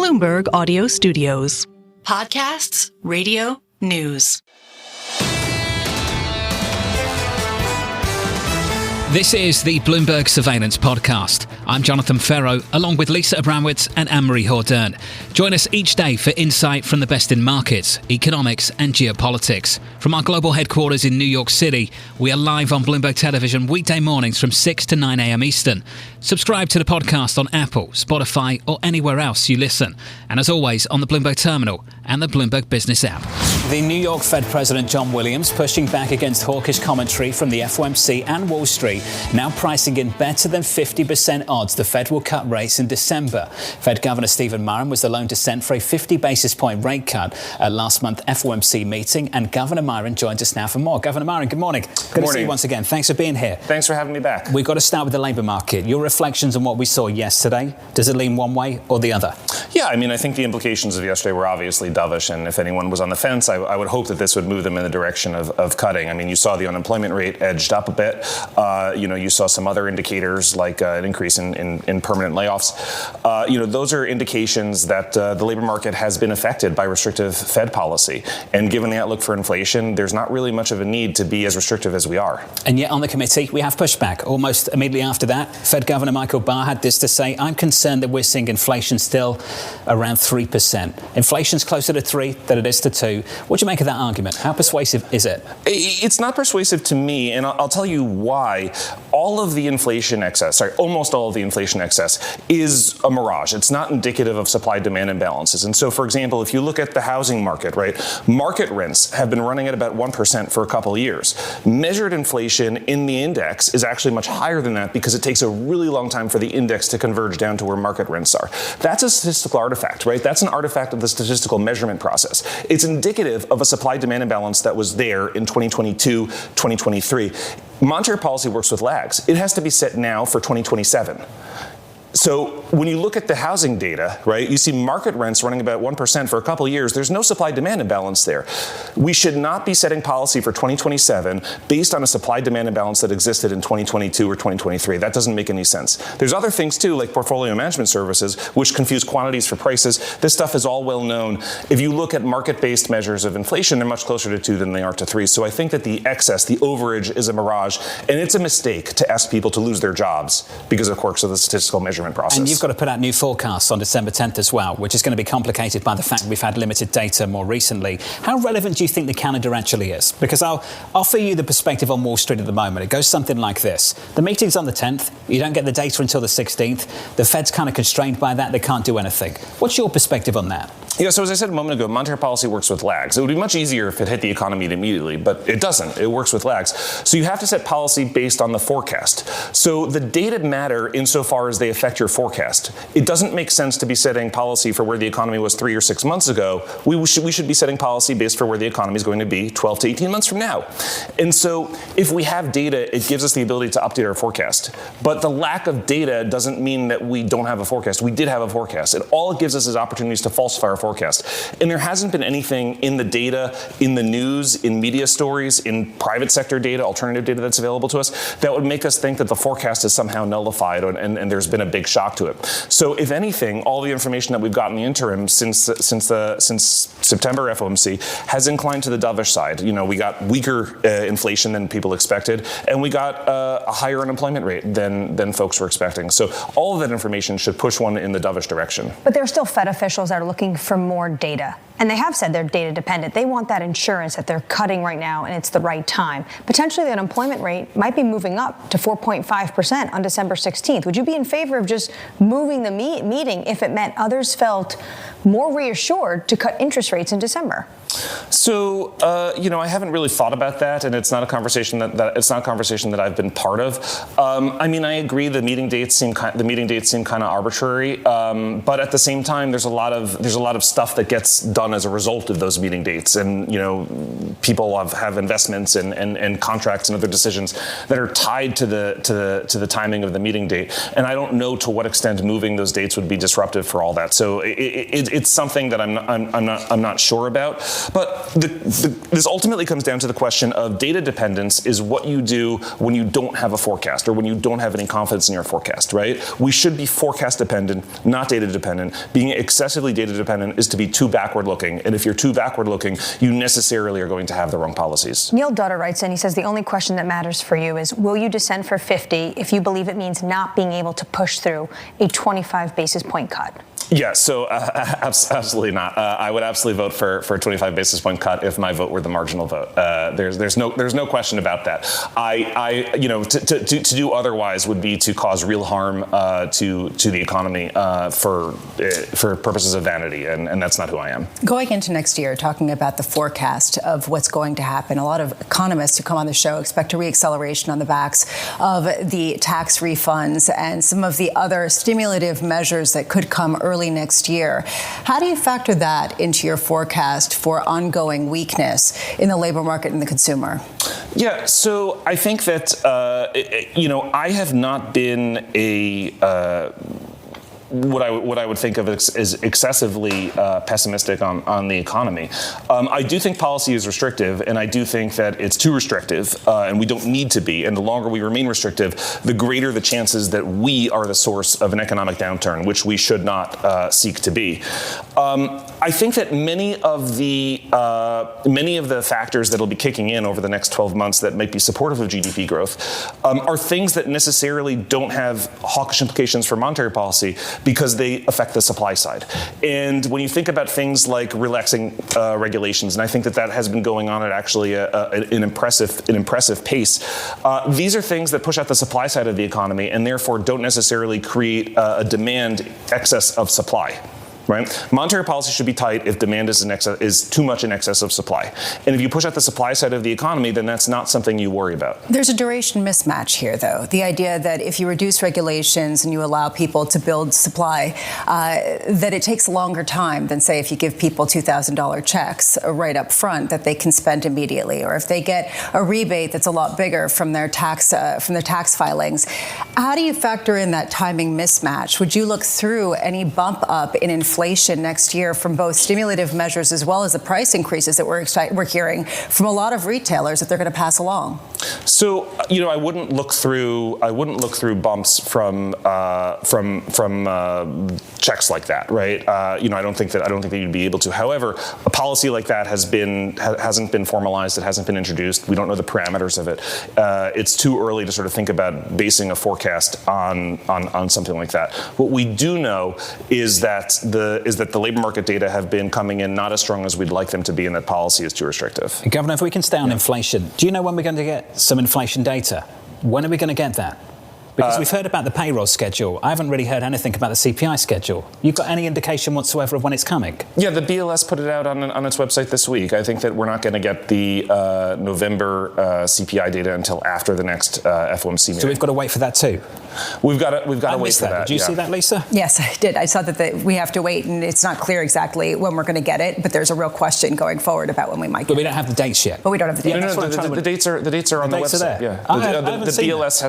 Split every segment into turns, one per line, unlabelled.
Bloomberg Audio Studios.
Podcasts, radio, news.
This is the Bloomberg Surveillance Podcast. I'm Jonathan Ferro, along with Lisa Abramowitz and Anne-Marie Hordern. Join us each day for insight from the best in markets, economics and geopolitics. From our global headquarters in New York City, we are live on Bloomberg Television weekday mornings from 6 to 9 a.m. Eastern. Subscribe to the podcast on Apple, Spotify or anywhere else you listen. And as always, on the Bloomberg Terminal and the Bloomberg Business app. The New York Fed President John Williams pushing back against hawkish commentary from the FOMC and Wall Street, now pricing in better than 50% odds the Fed will cut rates in December. Fed Governor Stephen Miran was the lone dissent for a 50 basis point rate cut at last month's FOMC meeting, and Governor Miran joins us now for more. Governor Miran, good morning. Good to see you once again. Thanks for being here.
Thanks for having me back.
We've got to start with the labour market. Your reflections on what we saw yesterday. Does it lean one way or the other?
Yeah, I mean, I think the implications of yesterday were obviously dovish, and if anyone was on the fence, I would hope that this would move them in the direction of cutting. I mean, you saw the unemployment rate edged up a bit. You saw some other indicators like an increase in permanent layoffs. Those are indications that the labor market has been affected by restrictive Fed policy. And given the outlook for inflation, there's not really much of a need to be as restrictive as we are.
And yet on the committee, we have pushback. Almost immediately after that, Fed Governor Michael Barr had this to say: I'm concerned that we're seeing inflation still around 3%. Inflation's closer to 3 than it is to 2. What do you make of that argument? How persuasive is it?
It's not persuasive to me, and I'll tell you why. Almost all of the inflation excess is a mirage. It's not indicative of supply-demand imbalances. And so, for example, if you look at the housing market, right, market rents have been running at about 1% for a couple of years. Measured inflation in the index is actually much higher than that because it takes a really long time for the index to converge down to where market rents are. That's a statistical artifact, right? That's an artifact of the statistical measurement process. It's indicative of a supply-demand imbalance that was there in 2022, 2023. Monetary policy works with lags. It has to be set now for 2027. So when you look at the housing data, right, you see market rents running about 1% for a couple of years. There's no supply-demand imbalance there. We should not be setting policy for 2027 based on a supply-demand imbalance that existed in 2022 or 2023. That doesn't make any sense. There's other things, too, like portfolio management services, which confuse quantities for prices. This stuff is all well known. If you look at market-based measures of inflation, they're much closer to 2 than they are to 3. So I think that the excess, the overage, is a mirage, and it's a mistake to ask people to lose their jobs because of quirks of the statistical measurement process.
And you've got to put out new forecasts on December 10th as well, which is going to be complicated by the fact we've had limited data more recently. How relevant do you think the calendar actually is? Because I'll offer you the perspective on Wall Street at the moment. It goes something like this. The meeting's on the 10th. You don't get the data until the 16th. The Fed's kind of constrained by that. They can't do anything. What's your perspective on that?
Yeah, so as I said a moment ago, monetary policy works with lags. It would be much easier if it hit the economy immediately, but it doesn't. It works with lags. So you have to set policy based on the forecast. So the data matter insofar as they affect your forecast. It doesn't make sense to be setting policy for where the economy was 3 or 6 months ago. We should be setting policy based for where the economy is going to be 12 to 18 months from now. And so if we have data, it gives us the ability to update our forecast. But the lack of data doesn't mean that we don't have a forecast. We did have a forecast. And all it gives us is opportunities to falsify our forecast. And there hasn't been anything in the data, in the news, in media stories, in private sector data, alternative data that's available to us, that would make us think that the forecast is somehow nullified and there's been a big shock to it. So if anything, all the information that we've got in the interim since September FOMC has inclined to the dovish side. You know, we got weaker inflation than people expected, and we got a higher unemployment rate than folks were expecting. So all of that information should push one in the dovish direction.
But there are still Fed officials that are looking for more data. And they have said they're data dependent. They want that insurance that they're cutting right now, and it's the right time. Potentially the unemployment rate might be moving up to 4.5% on December 16th. Would you be in favor of just moving the meeting if it meant others felt more reassured to cut interest rates in December?
So, I haven't really thought about that, and it's not a conversation that I've been part of. I agree the meeting dates seem kind of arbitrary, but at the same time, there's a lot of stuff that gets done as a result of those meeting dates, and people have investments and contracts and other decisions that are tied to the timing of the meeting date, and I don't know to what extent moving those dates would be disruptive for all that. So it's something that I'm not sure about. But this ultimately comes down to the question of data dependence is what you do when you don't have a forecast or when you don't have any confidence in your forecast, right? We should be forecast dependent, not data dependent. Being excessively data dependent is to be too backward looking. And if you're too backward looking, you necessarily are going to have the wrong policies.
Neil Dutter writes in, he says, the only question that matters for you is, will you descend for 50 if you believe it means not being able to push through a 25 basis point cut?
Yeah, so absolutely not. I would absolutely vote for a 25 basis point cut if my vote were the marginal vote. There's no question about that. To do otherwise would be to cause real harm to the economy for purposes of vanity, and that's not who I am.
Going into next year, talking about the forecast of what's going to happen, a lot of economists who come on the show expect a reacceleration on the backs of the tax refunds and some of the other stimulative measures that could come early next year. How do you factor that into your forecast for ongoing weakness in the labor market and the consumer?
Yeah, so I think that, I have not been what I would think of as excessively pessimistic on the economy. I do think policy is restrictive, and I do think that it's too restrictive, and we don't need to be. And the longer we remain restrictive, the greater the chances that we are the source of an economic downturn, which we should not seek to be. I think that many of the factors that will be kicking in over the next 12 months that might be supportive of GDP growth are things that necessarily don't have hawkish implications for monetary policy, because they affect the supply side. And when you think about things like relaxing regulations, and I think that has been going on at actually an impressive pace, these are things that push out the supply side of the economy and therefore don't necessarily create a demand excess of supply. Right? Monetary policy should be tight if demand is too much in excess of supply. And if you push out the supply side of the economy, then that's not something you worry about.
There's a duration mismatch here, though. The idea that if you reduce regulations and you allow people to build supply, that it takes a longer time than, say, if you give people $2,000 checks right up front that they can spend immediately, or if they get a rebate that's a lot bigger from their tax filings. How do you factor in that timing mismatch? Would you look through any bump up in inflation next year from both stimulative measures as well as the price increases that we're hearing from a lot of retailers that they're going to pass along?
So, I wouldn't look through bumps from checks like that, right? I don't think that you'd be able to. However, a policy like that hasn't been formalized. It hasn't been introduced. We don't know the parameters of it. It's too early to sort of think about basing a forecast on something like that. What we do know is that the labor market data have been coming in not as strong as we'd like them to be, and that policy is too restrictive.
Governor, if we can stay on inflation, do you know when we're going to get some inflation data? When are we going to get that? Because we've heard about the payroll schedule. I haven't really heard anything about the CPI schedule. You got any indication whatsoever of when it's coming? Yeah, the BLS put it out on its website this week. I think that we're not going to get the November CPI data until after the next FOMC meeting. So we've got to wait for that too? We've got to wait for that. Did you see that, Lisa?
Yes, I did. I saw that we have to wait, and it's not clear exactly when we're going to get it, but there's a real question going forward about when we might get it. But we don't have the dates yet. But we don't have the dates.
The dates are on the website. Yeah. The BLS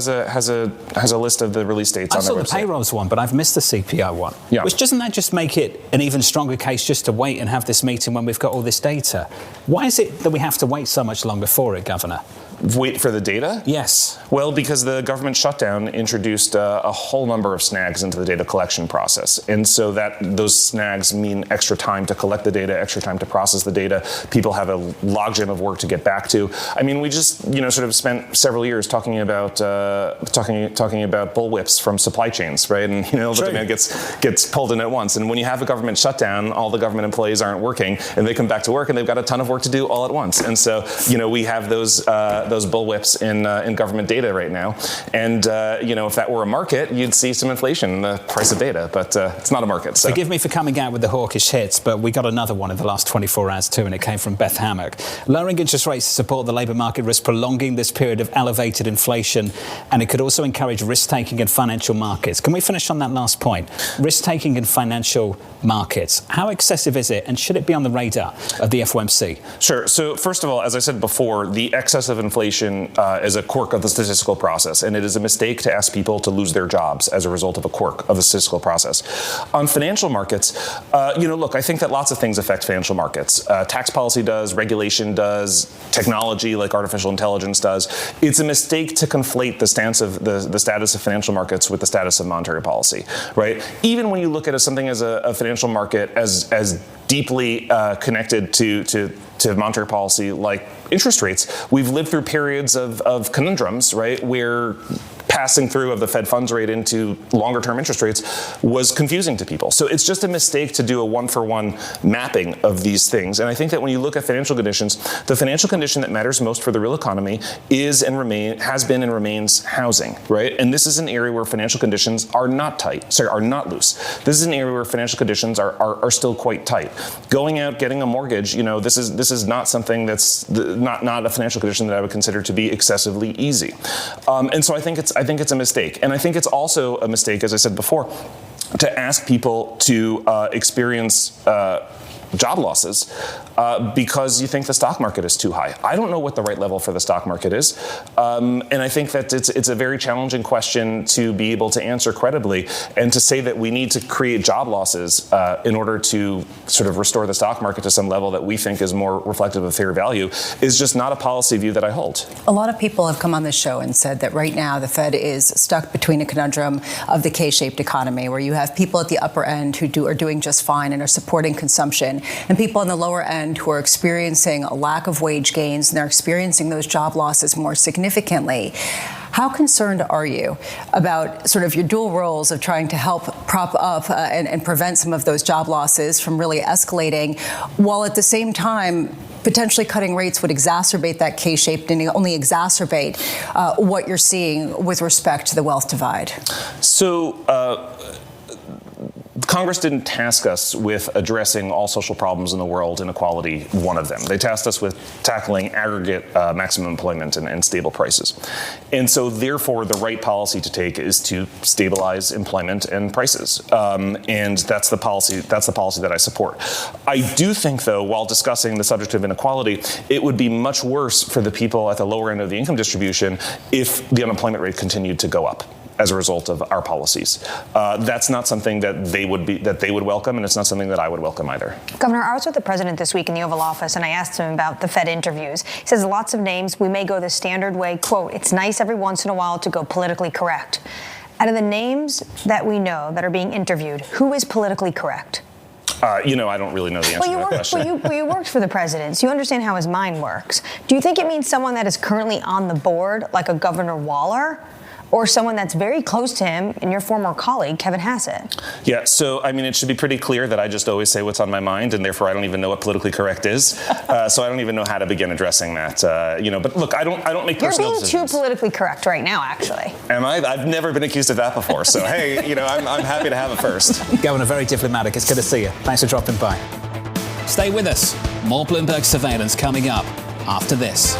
has a list of the release dates on their website. I saw the payrolls one, but I've missed the CPI one. Yeah. Which doesn't that just make it an even stronger case just to wait and have this meeting when we've got all this data? Why is it that we have to wait so much longer for it, Governor? Wait for the data? Yes. Well, because the government shutdown introduced a whole number of snags into the data collection process. And so those snags mean extra time to collect the data, extra time to process the data. People have a logjam of work to get back to. I mean, we just, sort of spent several years talking about bullwhips from supply chains, right? And, the demand gets pulled in at once. And when you have a government shutdown, all the government employees aren't working, and they come back to work, and they've got a ton of work to do all at once. And so, we have those bullwhips in government data right now. And, if that were a market, you'd see some inflation in the price of data, but it's not a market. So. Forgive me for coming out with the hawkish hits, but we got another one in the last 24 hours too, and it came from Beth Hammock. Lowering interest rates to support the labour market risks prolonging this period of elevated inflation, and it could also encourage risk-taking in financial markets. Can we finish on that last point? Risk-taking in financial markets. How excessive is it, and should it be on the radar of the FOMC? Sure. So first of all, as I said before, the excess of inflation inflation as a quirk of the statistical process, and it is a mistake to ask people to lose their jobs as a result of a quirk of the statistical process. On financial markets, look, I think that lots of things affect financial markets. Tax policy does, regulation does, technology like artificial intelligence does. It's a mistake to conflate the status of financial markets with the status of monetary policy, right? Even when you look at something as a financial market as deeply connected to monetary policy like interest rates, we've lived through periods of conundrums, right, where passing through of the Fed funds rate into longer term interest rates was confusing to people. So it's just a mistake to do a one-for-one mapping of these things. And I think that when you look at financial conditions, the financial condition that matters most for the real economy has been and remains housing, right? And this is an area where financial conditions are not loose. This is an area where financial conditions are still quite tight. Going out, getting a mortgage, this is not something that's not a financial condition that I would consider to be excessively easy. And so I think it's a mistake. And I think it's also a mistake, as I said before, to ask people to experience job losses because you think the stock market is too high. I don't know what the right level for the stock market is. And I think that it's a very challenging question to be able to answer credibly, and to say that we need to create job losses in order to sort of restore the stock market to some level that we think is more reflective of fair value is just not a policy view that I hold.
A lot of people have come on this show and said that right now the Fed is stuck between a conundrum of the K-shaped economy, where you have people at the upper end who are doing just fine and are supporting consumption, and people on the lower end who are experiencing a lack of wage gains, and they're experiencing those job losses more significantly. How concerned are you about sort of your dual roles of trying to help prop up and prevent some of those job losses from really escalating, while at the same time potentially cutting rates would exacerbate that K-shaped and only exacerbate what you're seeing with respect to the wealth divide? So Congress didn't task us with addressing all social problems in the world, inequality one of them. They tasked us with tackling aggregate maximum employment and stable prices. And so therefore the right policy to take is to stabilize employment and prices. And that's the policy that I support. I do think, though, while discussing the subject of inequality, it would be much worse for the people at the lower end of the income distribution if the unemployment rate continued to go up as a result of our policies. That's not something that they would welcome, and it's not something that I would welcome either.
Governor, I was with the president this week in the Oval Office, and I asked him about the Fed interviews. He says lots of names. We may go the standard way. Quote, it's nice every once in a while to go politically correct. Out of the names that we know that are being interviewed, who is politically correct?
I don't really know the answer to that question.
But you worked for the president, so you understand how his mind works. Do you think it means someone that is currently on the board, like a Governor Waller, or someone that's very close to him and your former colleague, Kevin Hassett? Yeah, so, it should be pretty clear that I just always say what's on my mind, and therefore I don't even know what politically correct is. So I don't even know how to begin addressing that. But look, I don't make personal decisions. You're being too politically correct right now, actually.
Am I? I've never been accused of that before. So, hey, I'm happy to have it first.
Governor, very diplomatic. It's good to see you. Thanks for dropping by. Stay with us. More Bloomberg surveillance coming up after this.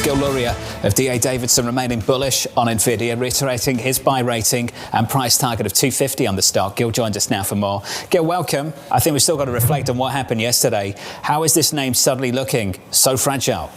Gil Luria of D.A. Davidson remaining bullish on Nvidia, reiterating his buy rating and price target of $250 on the stock. Gil joins us now for more. Gil, welcome. I think we've still got to reflect on what happened yesterday. How is this name suddenly looking so fragile?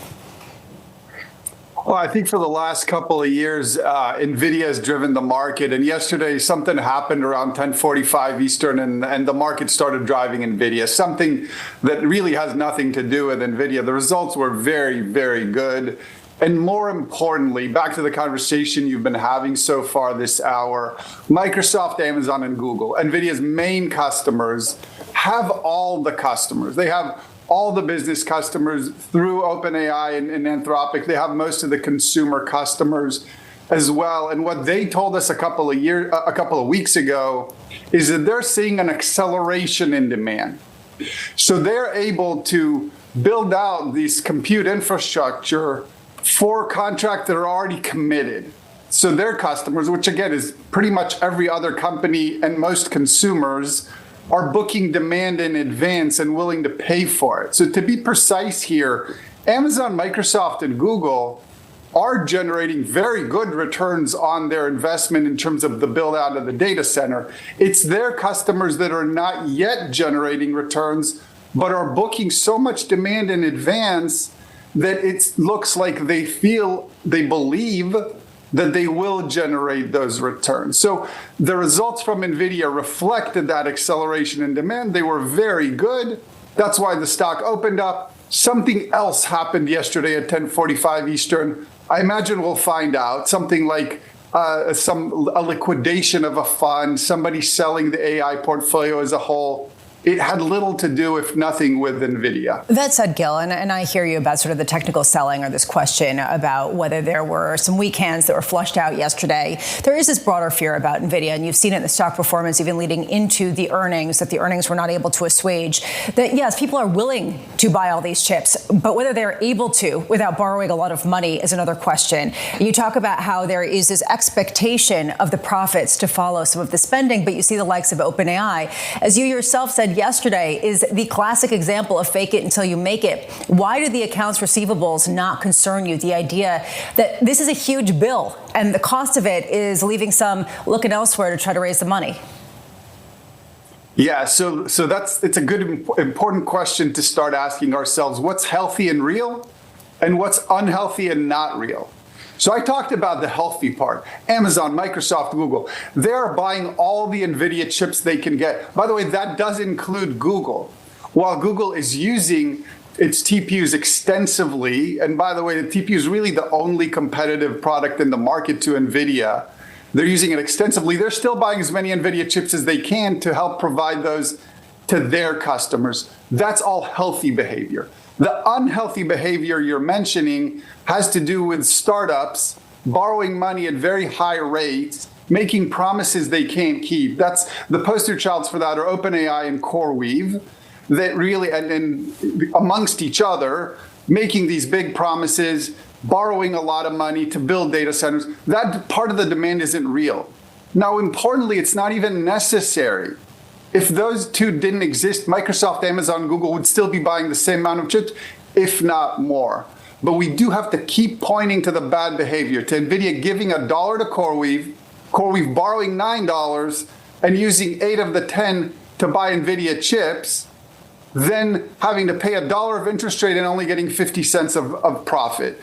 Well, I think for the last couple of years, Nvidia has driven the market. And yesterday, something happened around 10:45 Eastern, and the market started driving Nvidia, something that really has nothing to do with Nvidia. The results were very, very good. And more importantly, back to the conversation you've been having so far this hour, Microsoft, Amazon, and Google, Nvidia's main customers, have all the customers. They have all the business customers through OpenAI and Anthropic. They have most of the consumer customers as well. And what they told us a couple of weeks ago is that they're seeing an acceleration in demand. So they're able to build out this compute infrastructure for contracts that are already committed. So their customers, which again is pretty much every other company and most consumers, are booking demand in advance and willing to pay for it. So to be precise here, Amazon, Microsoft, and Google are generating very good returns on their investment in terms of the build out of the data center. It's their customers that are not yet generating returns, but are booking so much demand in advance that it looks like they believe that they will generate those returns. So the results from Nvidia reflected that acceleration in demand. They were very good. That's why the stock opened up. Something else happened yesterday at 10:45 Eastern. I imagine we'll find out. Something like a liquidation of a fund, somebody selling the AI portfolio as a whole. It had little to do, if nothing, with Nvidia.
That said, Gil, and I hear you about sort of the technical selling or this question about whether there were some weak hands that were flushed out yesterday. There is this broader fear about Nvidia, and you've seen it in the stock performance even leading into the earnings, that the earnings were not able to assuage. That, yes, people are willing to buy all these chips, but whether they're able to without borrowing a lot of money is another question. You talk about how there is this expectation of the profits to follow some of the spending, but you see the likes of OpenAI, as you yourself said yesterday, is the classic example of fake it until you make it. Why do the accounts receivables not concern you? The idea that this is a huge bill and the cost of it is leaving some looking elsewhere to try to raise the money.
Yeah, so it's a good, important question to start asking ourselves. What's healthy and real, and what's unhealthy and not real? So I talked about the healthy part. Amazon, Microsoft, Google, they're buying all the Nvidia chips they can get. By the way, that does include Google. While Google is using its TPUs extensively, and by the way, the TPU is really the only competitive product in the market to Nvidia. They're using it extensively. They're still buying as many Nvidia chips as they can to help provide those to their customers. That's all healthy behavior. The unhealthy behavior you're mentioning has to do with startups borrowing money at very high rates, making promises they can't keep. That's the poster childs for that are OpenAI and CoreWeave, that really, and amongst each other, making these big promises, borrowing a lot of money to build data centers. That part of the demand isn't real. Now, importantly, it's not even necessary. If those two didn't exist, Microsoft, Amazon, Google would still be buying the same amount of chips, if not more. But we do have to keep pointing to the bad behavior, to Nvidia giving $1 to CoreWeave, CoreWeave borrowing $9 and using 8 of the 10 to buy Nvidia chips, then having to pay $1 of interest rate and only getting 50 cents of profit.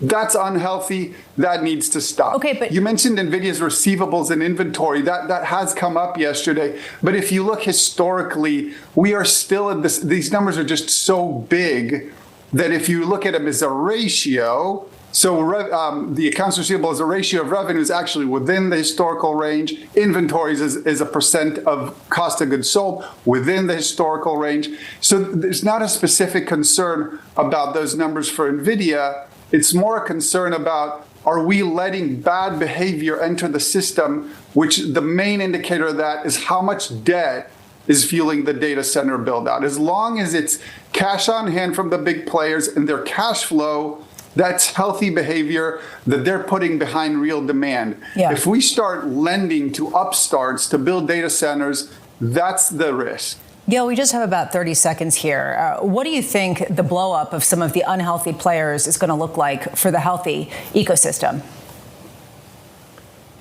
That's unhealthy. That needs to stop.
Okay, but
you mentioned Nvidia's receivables and inventory. That has come up yesterday. But if you look historically, we are still at this. These numbers are just so big that if you look at them as a ratio, the accounts receivable as a ratio of revenue is actually within the historical range. Inventories is a percent of cost of goods sold within the historical range. So there's not a specific concern about those numbers for Nvidia. It's more a concern about, are we letting bad behavior enter the system, which the main indicator of that is how much debt is fueling the data center build out. As long as it's cash on hand from the big players and their cash flow, that's healthy behavior that they're putting behind real demand.
Yeah.
If we start lending to upstarts to build data centers, that's the risk.
Gil, we just have about 30 seconds here. What do you think the blow up of some of the unhealthy players is going to look like for the healthy ecosystem?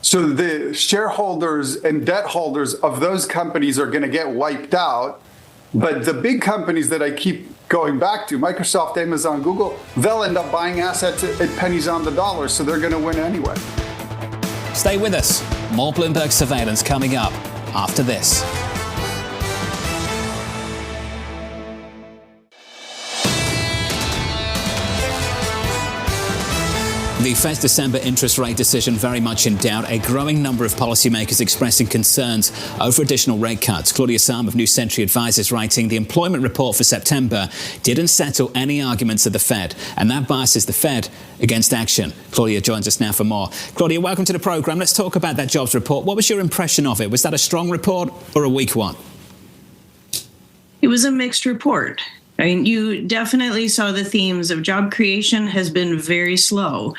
So the shareholders and debt holders of those companies are going to get wiped out. But the big companies that I keep going back to, Microsoft, Amazon, Google, they'll end up buying assets at pennies on the dollar. So they're going to win anyway.
Stay with us. More Bloomberg surveillance coming up after this. The Fed's December interest rate decision very much in doubt. A growing number of policymakers expressing concerns over additional rate cuts. Claudia Sahm of New Century Advisors writing, the employment report for September didn't settle any arguments of the Fed, and that biases the Fed against action. Claudia joins us now for more. Claudia, welcome to the program. Let's talk about that jobs report. What was your impression of it? Was that a strong report or a weak one?
It was a mixed report. I mean, you definitely saw the themes of job creation has been very slow.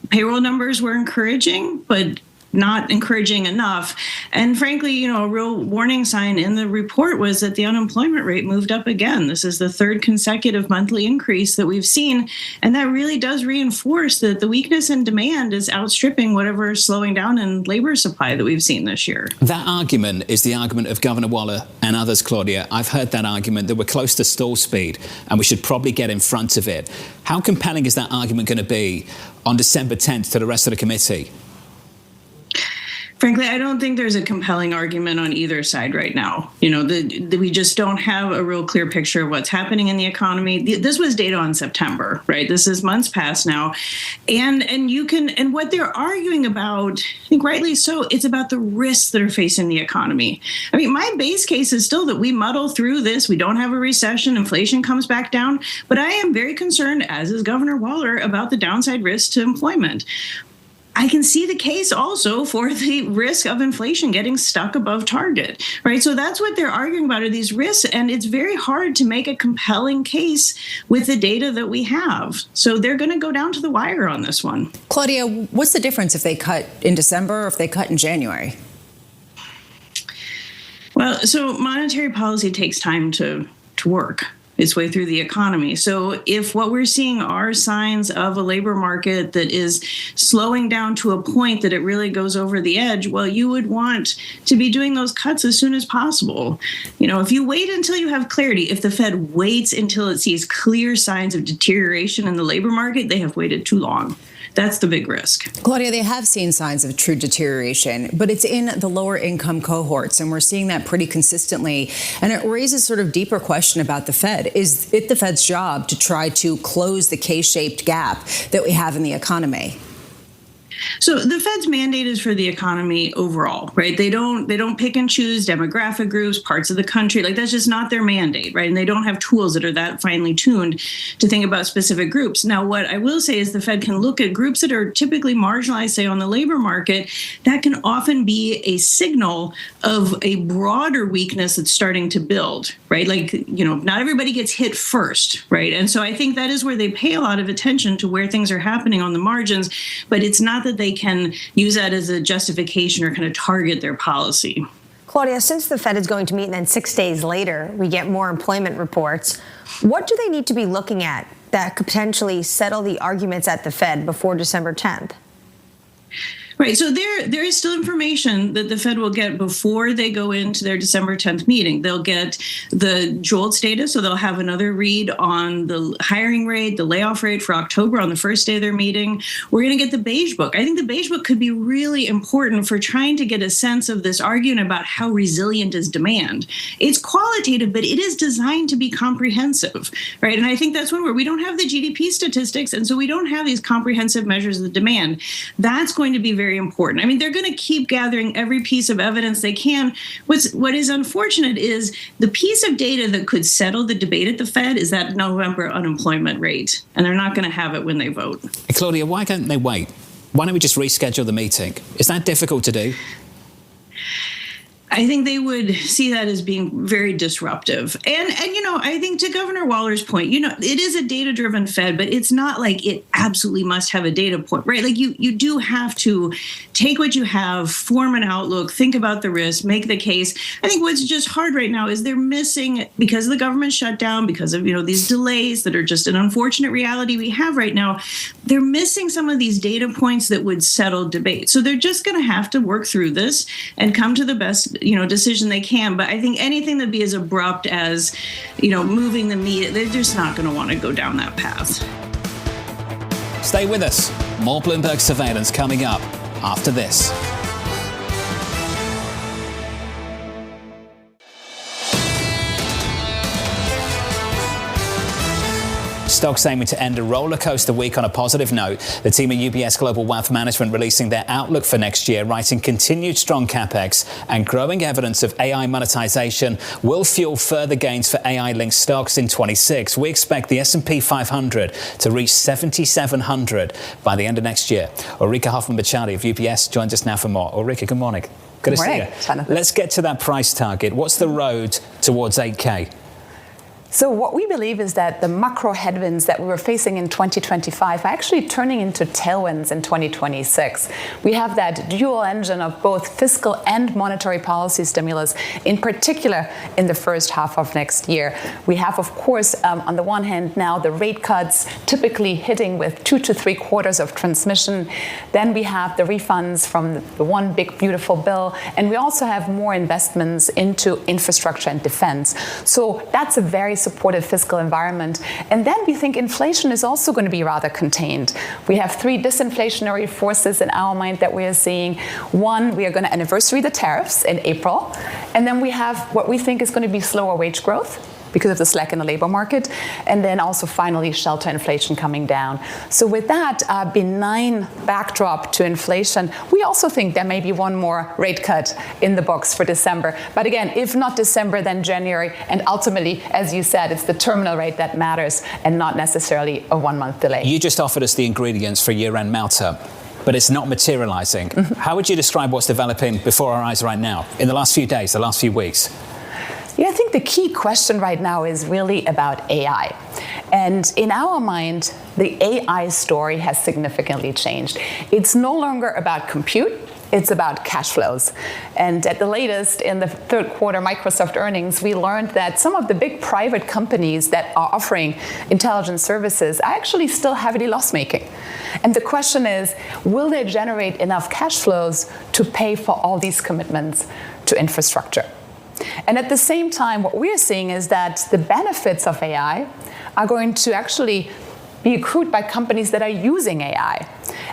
Payroll numbers were encouraging, but not encouraging enough. And frankly, a real warning sign in the report was that the unemployment rate moved up again. This is the third consecutive monthly increase that we've seen. And that really does reinforce that the weakness in demand is outstripping whatever slowing down in labor supply that we've seen this year.
That argument is the argument of Governor Waller and others, Claudia. I've heard that argument that we're close to stall speed and we should probably get in front of it. How compelling is that argument going to be on December 10th to the rest of the committee?
Frankly, I don't think there's a compelling argument on either side right now. We just don't have a real clear picture of what's happening in the economy. This was data on September, right? This is months past now. And what they're arguing about, I think rightly so, it's about the risks that are facing the economy. I mean, my base case is still that we muddle through this. We don't have a recession. Inflation comes back down. But I am very concerned, as is Governor Waller, about the downside risks to employment. I can see the case also for the risk of inflation getting stuck above target, right? So that's what they're arguing about, are these risks, and it's very hard to make a compelling case with the data that we have. So they're going to go down to the wire on this one.
Claudia, what's the difference if they cut in December or if they cut in January?
Well, so monetary policy takes time to work its way through the economy. So if what we're seeing are signs of a labor market that is slowing down to a point that it really goes over the edge, well, you would want to be doing those cuts as soon as possible. If you wait until you have clarity, if the Fed waits until it sees clear signs of deterioration in the labor market, they have waited too long. That's the big risk.
Claudia, they have seen signs of true deterioration, but it's in the lower income cohorts, and we're seeing that pretty consistently. And it raises sort of deeper question about the Fed. Is it the Fed's job to try to close the K-shaped gap that we have in the economy?
So the Fed's mandate is for the economy overall, right? They don't pick and choose demographic groups, parts of the country. Like, that's just not their mandate, right? And they don't have tools that are that finely tuned to think about specific groups. Now, what I will say is the Fed can look at groups that are typically marginalized, say, on the labor market. That can often be a signal of a broader weakness that's starting to build, right? Like, not everybody gets hit first, right? And so I think that is where they pay a lot of attention to where things are happening on the margins, but it's not that they can use that as a justification or kind of target their policy.
Claudia, since the Fed is going to meet and then 6 days later we get more employment reports, what do they need to be looking at that could potentially settle the arguments at the Fed before December 10th?
Right. So there is still information that the Fed will get before they go into their December 10th meeting. They'll get the JOLTS data, so they'll have another read on the hiring rate, the layoff rate for October on the first day of their meeting. We're going to get the Beige Book. I think the Beige Book could be really important for trying to get a sense of this argument about how resilient is demand. It's qualitative, but it is designed to be comprehensive, right? And I think that's one where we don't have the GDP statistics, and so we don't have these comprehensive measures of the demand. That's going to be very important. I mean, they're going to keep gathering every piece of evidence they can. What is unfortunate is the piece of data that could settle the debate at the Fed is that November unemployment rate, and they're not going to have it when they vote.
Hey, Claudia, why can't they wait? Why don't we just reschedule the meeting? Is that difficult to do?
I think they would see that as being very disruptive. And I think to Governor Waller's point, it is a data-driven Fed, but it's not like it absolutely must have a data point, right? Like you do have to take what you have, form an outlook, think about the risk, make the case. I think what's just hard right now is they're missing, because of the government shutdown, because of, these delays that are just an unfortunate reality we have right now, they're missing some of these data points that would settle debate. So they're just going to have to work through this and come to the best decision they can. But I think anything that'd be as abrupt as, moving the meat, they're just not going to want to go down that path.
Stay with us. More Bloomberg surveillance coming up after this. Stocks aiming to end a roller coaster week on a positive note. The team at UBS Global Wealth Management releasing their outlook for next year, writing continued strong capex and growing evidence of AI monetization will fuel further gains for AI-linked stocks in 26. We expect the S&P 500 to reach 7,700 by the end of next year. Ulrike Hoffman-Burchardi of UBS joins us now for more. Ulrike, good morning. Good to see you. Let's get to that price target. What's the road towards 8K?
So what we believe is that the macro headwinds that we were facing in 2025 are actually turning into tailwinds in 2026. We have that dual engine of both fiscal and monetary policy stimulus, in particular in the first half of next year. We have, of course, on the one hand now the rate cuts typically hitting with 2 to 3 quarters of transmission. Then we have the refunds from the one big beautiful bill, and we also have more investments into infrastructure and defense. So that's a very supportive fiscal environment. And then we think inflation is also going to be rather contained. We have 3 disinflationary forces in our mind that we are seeing. One, we are going to anniversary the tariffs in April. And then we have what we think is going to be slower wage growth because of the slack in the labor market, and then also finally shelter inflation coming down. So with that benign backdrop to inflation, we also think there may be one more rate cut in the books for December. But again, if not December, then January, and ultimately, as you said, it's the terminal rate that matters and not necessarily a 1-month delay.
You just offered us the ingredients for a year-end melter, but it's not materializing. How would you describe what's developing before our eyes right now, in the last few days, the last few weeks?
Yeah, I think the key question right now is really about AI. And in our mind, the AI story has significantly changed. It's no longer about compute, it's about cash flows. And at the latest, in the third quarter Microsoft earnings, we learned that some of the big private companies that are offering intelligence services are actually still heavily loss-making. And the question is, will they generate enough cash flows to pay for all these commitments to infrastructure? And at the same time, what we're seeing is that the benefits of AI are going to actually be accrued by companies that are using AI.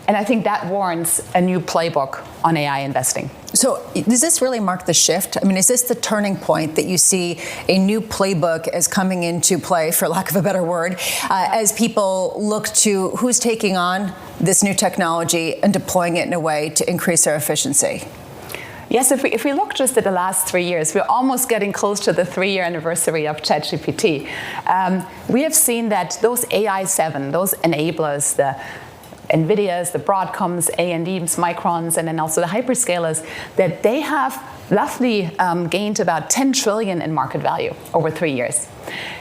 And I think that warrants a new playbook on AI investing.
So does this really mark the shift? I mean, is this the turning point that you see a new playbook as coming into play, for lack of a better word, as people look to who's taking on this new technology and deploying it in a way to increase their efficiency?
Yes, if we look just at the last 3 years, we're almost getting close to the 3-year anniversary of ChatGPT. We have seen that those AI 7, those enablers, the Nvidias, the Broadcoms, A&Ds, Microns, and then also the hyperscalers, that they have roughly gained about 10 trillion in market value over 3 years.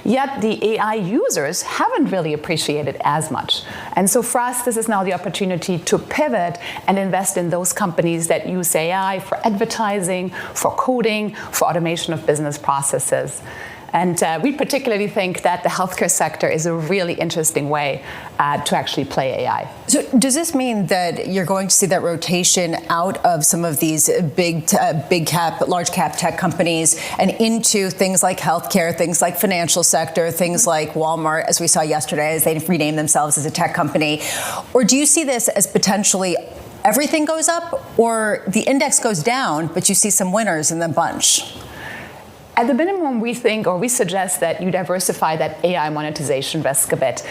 Yet the AI users haven't really appreciated as much. And so for us, this is now the opportunity to pivot and invest in those companies that use AI for advertising, for coding, for automation of business processes. And we particularly think that the healthcare sector is a really interesting way to actually play AI.
So does this mean that you're going to see that rotation out of some of these large cap tech companies and into things like healthcare, things like financial sector, things like Walmart, as we saw yesterday, as they renamed themselves as a tech company? Or do you see this as potentially everything goes up, or the index goes down, but you see some winners in the bunch?
At the minimum, we think, or we suggest, that you diversify that AI monetization risk a bit.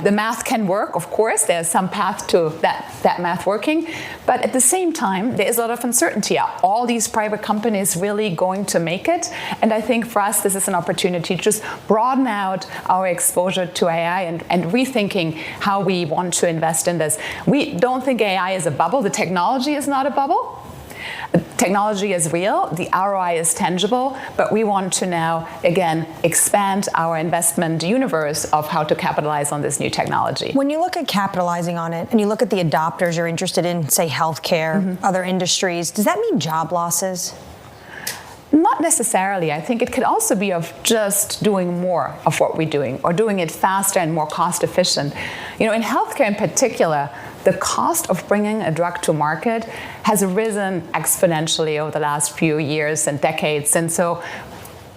The math can work, of course. There's some path to that math working. But at the same time, there is a lot of uncertainty. Are all these private companies really going to make it? And I think for us, this is an opportunity to just broaden out our exposure to AI and rethinking how we want to invest in this. We don't think AI is a bubble. The technology is not a bubble. Technology is real, the ROI is tangible, but we want to now, again, expand our investment universe of how to capitalize on this new technology.
When you look at capitalizing on it and you look at the adopters you're interested in, say healthcare, other industries, does that mean job losses?
Not necessarily. I think it could also be of just doing more of what we're doing, or doing it faster and more cost efficient. You know, in healthcare in particular, the cost of bringing a drug to market has risen exponentially over the last few years and decades. And so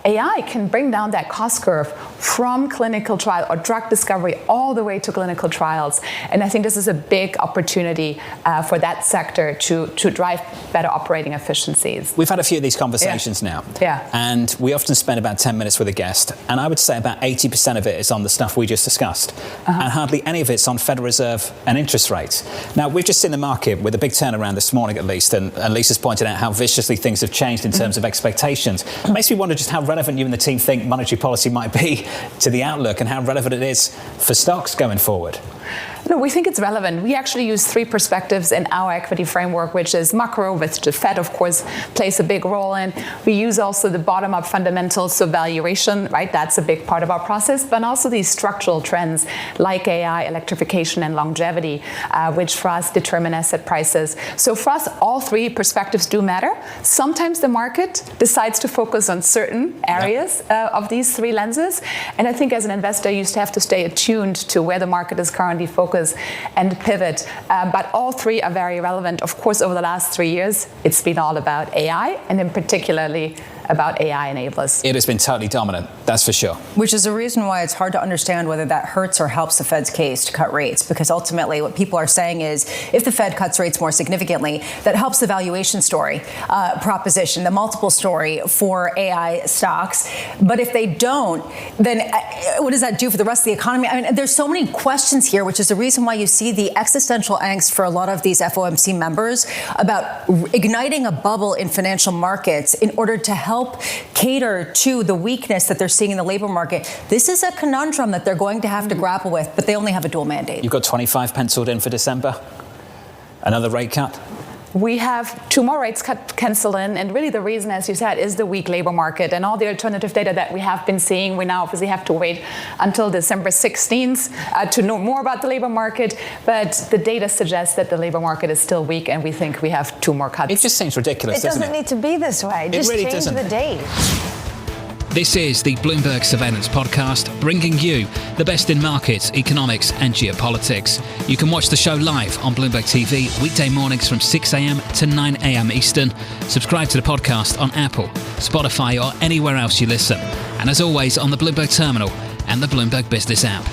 AI can bring down that cost curve from clinical trial or drug discovery all the way to clinical trials. And I think this is a big opportunity for that sector to drive better operating efficiencies.
We've had a few of these conversations now.
Yeah.
And we often spend about 10 minutes with a guest. And I would say about 80% of it is on the stuff we just discussed. And hardly any of it's on Federal Reserve and interest rates. Now, we've just seen the market with a big turnaround this morning, at least. And Lisa's pointed out how viciously things have changed in terms of expectations. It makes me wonder just how relevant you and the team think monetary policy might be to the outlook, and how relevant it is for stocks going forward.
No, we think it's relevant. We actually use three perspectives in our equity framework, which is macro, which the Fed, of course, plays a big role in. We use also the bottom-up fundamentals, so valuation, right? That's a big part of our process, but also these structural trends like AI, electrification, and longevity, which for us determine asset prices. So for us, all three perspectives do matter. Sometimes the market decides to focus on certain areas of these three lenses, and I think as an investor, you used to have to stay attuned to where the market is currently focused and pivot. But all three are very relevant. Of course, over the last 3 years, it's been all about AI, and in particularly about AI enablers.
It has been totally dominant, that's for sure.
Which is a reason why it's hard to understand whether that hurts or helps the Fed's case to cut rates, because ultimately what people are saying is if the Fed cuts rates more significantly, that helps the valuation story proposition, the multiple story for AI stocks. But if they don't, then what does that do for the rest of the economy? I mean, there's so many questions here, which is the reason why you see the existential angst for a lot of these FOMC members about igniting a bubble in financial markets in order to help cater to the weakness that they're seeing in the labor market. This is a conundrum that they're going to have to grapple with, but they only have a dual mandate.
You've got 25 penciled in for December? Another rate cut?
We have 2 more rates cancelled in, and really the reason, as you said, is the weak labor market and all the alternative data that we have been seeing. We now obviously have to wait until December 16th to know more about the labor market, but the data suggests that the labor market is still weak, and we think we have 2 more cuts.
It just seems ridiculous, doesn't it?
It doesn't need to be this way. Just
really
change
doesn't.
the date.
This is the Bloomberg Surveillance Podcast, bringing you the best in markets, economics and geopolitics. You can watch the show live on Bloomberg TV weekday mornings from 6 a.m. to 9 a.m. Eastern. Subscribe to the podcast on Apple, Spotify or anywhere else you listen. And as always, on the Bloomberg Terminal and the Bloomberg Business app.